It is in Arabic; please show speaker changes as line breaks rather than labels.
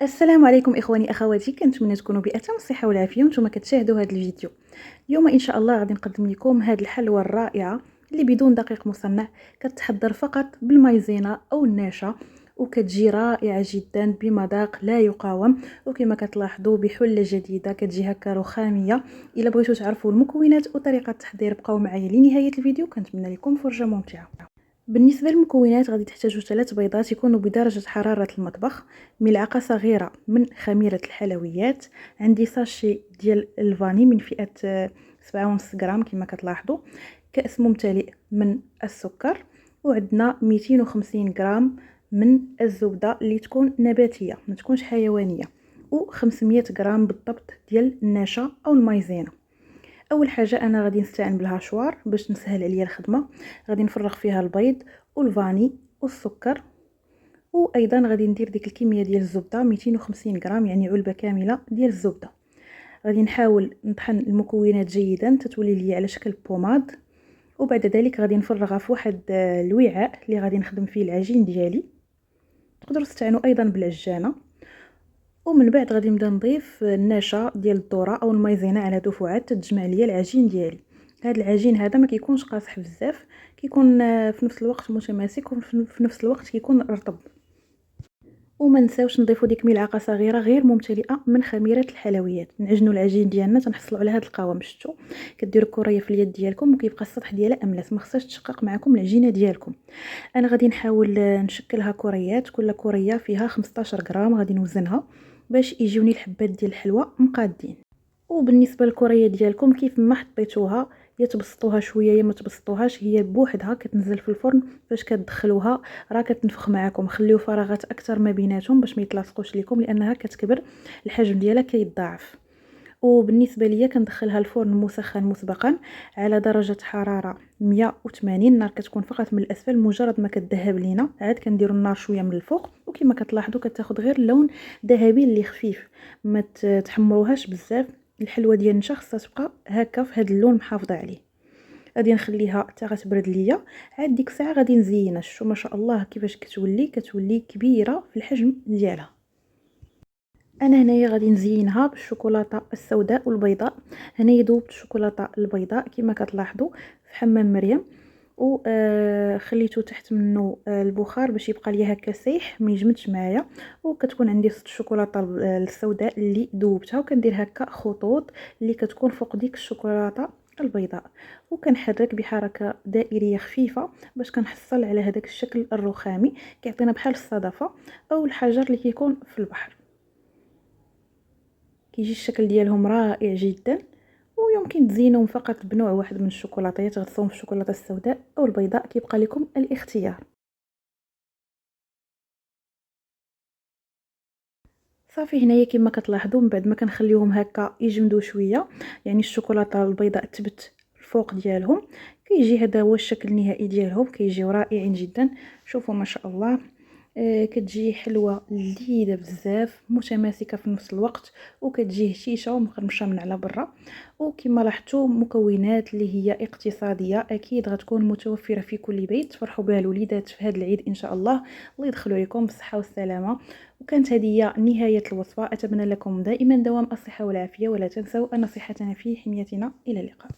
السلام عليكم اخواني اخواتي، كنتمنى تكونوا بأتم الصحه والعافيه وانتم كتشاهدوا هذا الفيديو. اليوم ان شاء الله غادي نقدم لكم هذه الحلوى الرائعه اللي بدون دقيق مصنع، كتحضر فقط بالمايزينا او النشا وكتجي رائعه جدا بمذاق لا يقاوم. وكما كتلاحظوا بحله جديده كتجي هكا رخاميه. الا بغيتوا تعرفوا المكونات وطريقه التحضير بقاو معايا لنهايه الفيديو، كنتمنى لكم فرجه ممتعه. بالنسبه للمكونات غادي تحتاجوا 3 بيضات يكونوا بدرجه حراره المطبخ، ملعقه صغيره من خميره الحلويات، عندي ساشي ديال الفاني من فئه 7.5 غرام كما كتلاحظوا، كأس ممتلئ من السكر، وعندنا 250 غرام من الزبده اللي تكون نباتيه ما تكونش حيوانيه، و500 غرام بالضبط ديال النشا او المايزينا. اول حاجه انا غادي نستعين بالهاشوار باش نسهل عليا الخدمه. غادي نفرغ فيها البيض والفاني والسكر، وايضا غادي ندير ديك الكميه ديال الزبده 250 غرام، يعني علبه كامله ديال الزبده. غادي نحاول نطحن المكونات جيدا تتولي لي على شكل بوماد، وبعد ذلك غادي نفرغها في واحد الوعاء اللي غادي نخدم فيه العجين ديالي. تقدروا تستعينوا ايضا بالعجانه. ومن بعد غادي نبدا نضيف النشا ديال الذره او المايزينا على دفعات تتجمع ليا العجين ديالي. هذا العجين هذا ما كيكونش قاصح بزاف، كيكون في نفس الوقت متماسك وفي نفس الوقت كيكون رطب. وما نساوش نضيفوا ديك ملعقه صغيره غير ممتلئه من خميره الحلويات. نعجنوا العجين ديالنا تنحصلوا على هذا القوام. شفتوا كديروا الكريه في اليد ديالكم وكيبقى السطح ديالها املس، ما خصهاش تشقق معكم العجينه ديالكم. انا غادي نحاول نشكلها كريات، كل كريه فيها 15 غرام، غادي نوزنها باش يجيوني الحبات ديال الحلوى مقادين. وبالنسبه للكريه ديالكم كيف ما حطيتوها، يا تبسطوها شويه يا ما تبسطوهاش، هي بوحدها كتنزل في الفرن. فاش كتدخلوها راه كتنفخ معكم، خليو فراغات اكثر ما بيناتهم باش ما يتلاصقوش لكم، لانها كتكبر الحجم ديالها كيتضاعف. وبالنسبه ليا كندخلها الفرن مسخن مسبقا على درجه حراره 180. النار كتكون فقط من الاسفل، مجرد ما كتذهب لينا عاد كنديروا النار شويه من الفوق، وكما كتلاحظوا كتاخذ غير لون ذهبي اللي خفيف، ما تحمروهاش بزاف. الحلوه ديال النشا خصها تبقى هكا في هذا اللون محافظه عليه. غادي نخليها حتى غتبرد ليا، عاد ديك الساعه غادي نزينها. شوفوا ما شاء الله كيفاش كتولي كبيره في الحجم ديالها. انا هنايا غادي نزينها بالشوكولاته السوداء والبيضاء. هنايا ذوبت الشوكولاته البيضاء كما كتلاحظوا في حمام مريم، وخليته تحت منه البخار باش يبقى ليا هكا سايح ما يجمدش معايا. وكتكون عندي الشوكولاته السوداء اللي ذوبتها، وكندير هكا خطوط اللي كتكون فوق ديك الشوكولاته البيضاء، وكنحرك بحركه دائريه خفيفه باش كنحصل على هذاك الشكل الرخامي كيعطينا بحال الصدفه او الحجر اللي كيكون في البحر. كيجي الشكل ديالهم رائع جدا، ويمكن تزينوهم فقط بنوع واحد من الشوكولاتات، غطسوهم في الشوكولاته السوداء او البيضاء، كيبقى لكم الاختيار. صافي هنايا كما كتلاحظوا من بعد ما كنخليوهم هكا يجمدوا شويه، يعني الشوكولاته البيضاء تبت الفوق ديالهم، كيجي هذا هو الشكل النهائي ديالهم، كيجيو رائعين جدا. شوفوا ما شاء الله، كتجي حلوه لذيذه بزاف متماسكه في نفس الوقت، وكتجي هشيشه ومقرمشه من على برا. وكما لاحظتوا مكونات اللي هي اقتصاديه، اكيد غتكون متوفره في كل بيت، تفرحوا بها الوليدات في هذا العيد ان شاء الله. الله يدخلوا عليكم بالصحه والسلامه. وكانت هذه هي نهايه الوصفه، اتمنى لكم دائما دوام الصحه والعافيه، ولا تنسوا ان صحتنا في حميتنا. الى اللقاء.